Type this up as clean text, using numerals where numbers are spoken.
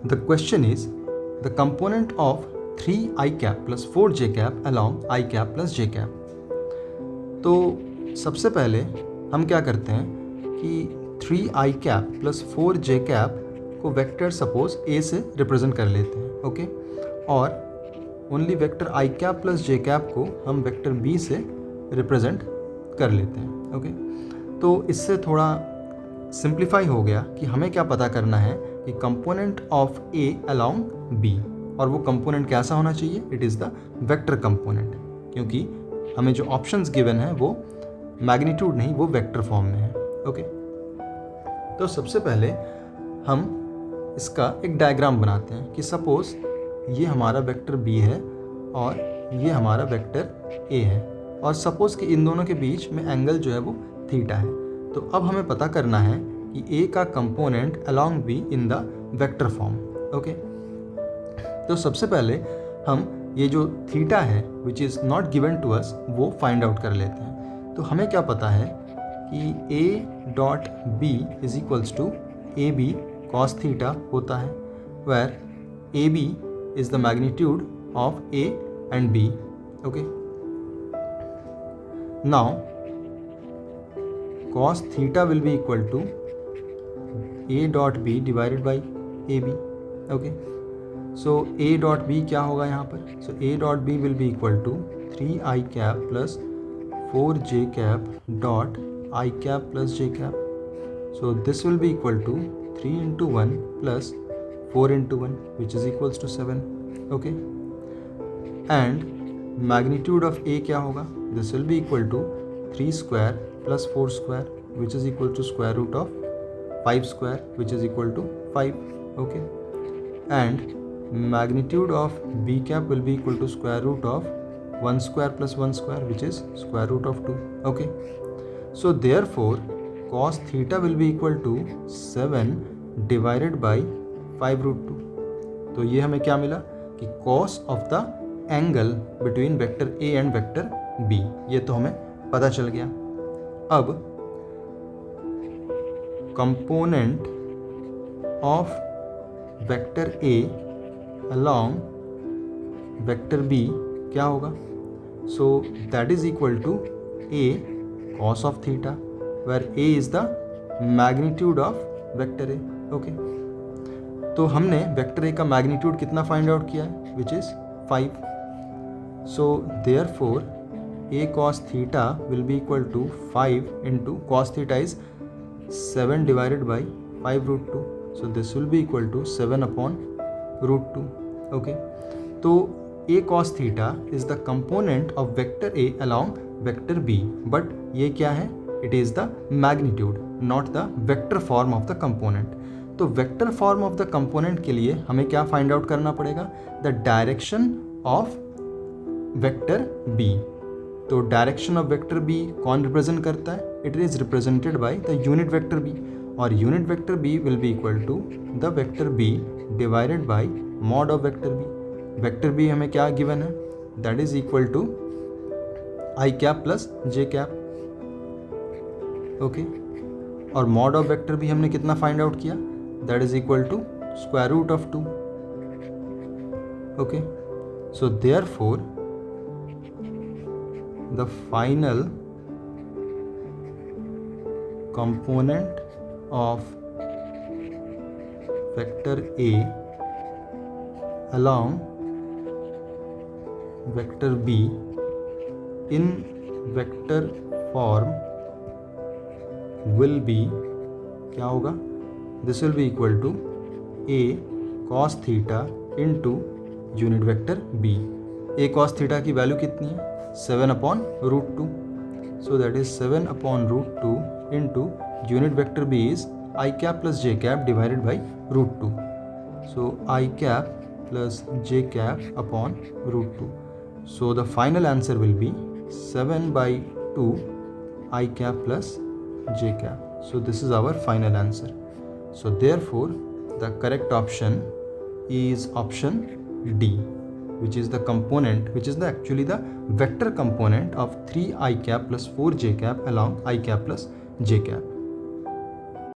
The question is the component of 3 I cap plus 4 j cap along I cap plus j cap. तो सबसे पहले हम क्या करते हैं कि 3 I cap plus 4 j cap को वेक्टर सपोज A से रिप्रेजेंट कर लेते हैं, ओके, और only vector I cap plus j cap को हम वेक्टर B से रिप्रेजेंट कर लेते हैं, ओके. तो इससे थोड़ा सिंप्लीफाई हो गया कि हमें क्या पता करना है कि component of A along B, और वो कंपोनेंट कैसा होना चाहिए, it is the vector component, क्योंकि हमें जो ऑप्शंस गिवन है वो मैग्नीट्यूड नहीं, वो वेक्टर फॉर्म में है, ओके. तो सबसे पहले हम इसका एक डायग्राम बनाते हैं कि सपोज ये हमारा वेक्टर B है और ये हमारा वेक्टर A है, और सपोज कि इन दोनों के बीच में एंगल जो है वो थीटा है. तो अब हमें पता करना है कि A का component along B in the vector form, okay. तो सबसे पहले हम ये जो थीटा है which is not given to us वो फाइंड आउट कर लेते हैं. तो हमें क्या पता है कि A dot B is equals to A B cos theta होता है, where A B is the magnitude of A and B, okay. Now cos theta will be equal to A dot B divided by AB, okay. So A dot B क्या होगा यहाँ पर, so A dot B will be equal to 3 I cap plus 4 j cap dot I cap plus j cap. So this will be equal to 3 into 1 plus 4 into 1 which is equals to 7, okay. And magnitude of A क्या होगा, this will be equal to 3 square plus 4 square which is equal to square root of 5 square which is equal to 5, okay. And magnitude of B cap will be equal to square root of 1 square plus 1 square which is square root of 2, okay. So therefore cos theta will be equal to 7 divided by 5 root 2. तो ये हमें क्या मिला कि cos of the angle between vector A and vector B, ये तो हमें पता चल गया. अब component of vector A along vector B क्या होगा, so that is equal to A cos of theta, where A is the magnitude of vector A, okay. तो हमने वेक्टर A का मैग्नीट्यूड कितना फाइंड आउट किया है, which is 5. So therefore A cos theta will be equal to 5 into cos theta is 7 divided by 5 root 2. So this will be equal to 7 upon root 2. Okay. So A cos theta is the component of vector A along vector B. But ये क्या है? It is the magnitude, not the vector form of the component. तो vector form of the component के लिए हमें क्या find out करना पड़ेगा? The direction of vector B. तो डायरेक्शन ऑफ वेक्टर बी कौन रिप्रेजेंट करता है, it is represented by the unit vector B, और unit vector B will be equal to the vector B divided by mod of vector B. Vector B हमें क्या given है, that is equal to I cap plus J cap, okay. और mod of vector B हमने कितना find out किया, that is equal to square root of 2, okay. So therefore the final component of vector A along vector B in vector form will be क्या होगा, this will be equal to A cos theta into unit vector B. A cos theta की value कितनी है, 7 upon root 2. So that is 7 upon root 2 into unit vector B is I cap plus j cap divided by root 2. So I cap plus j cap upon root 2. So the final answer will be 7 by 2 I cap plus j cap. So this is our final answer. So therefore the correct option is option D, which is the component, which is the actually the vector component of 3 I cap plus 4 j cap along I cap plus j cap.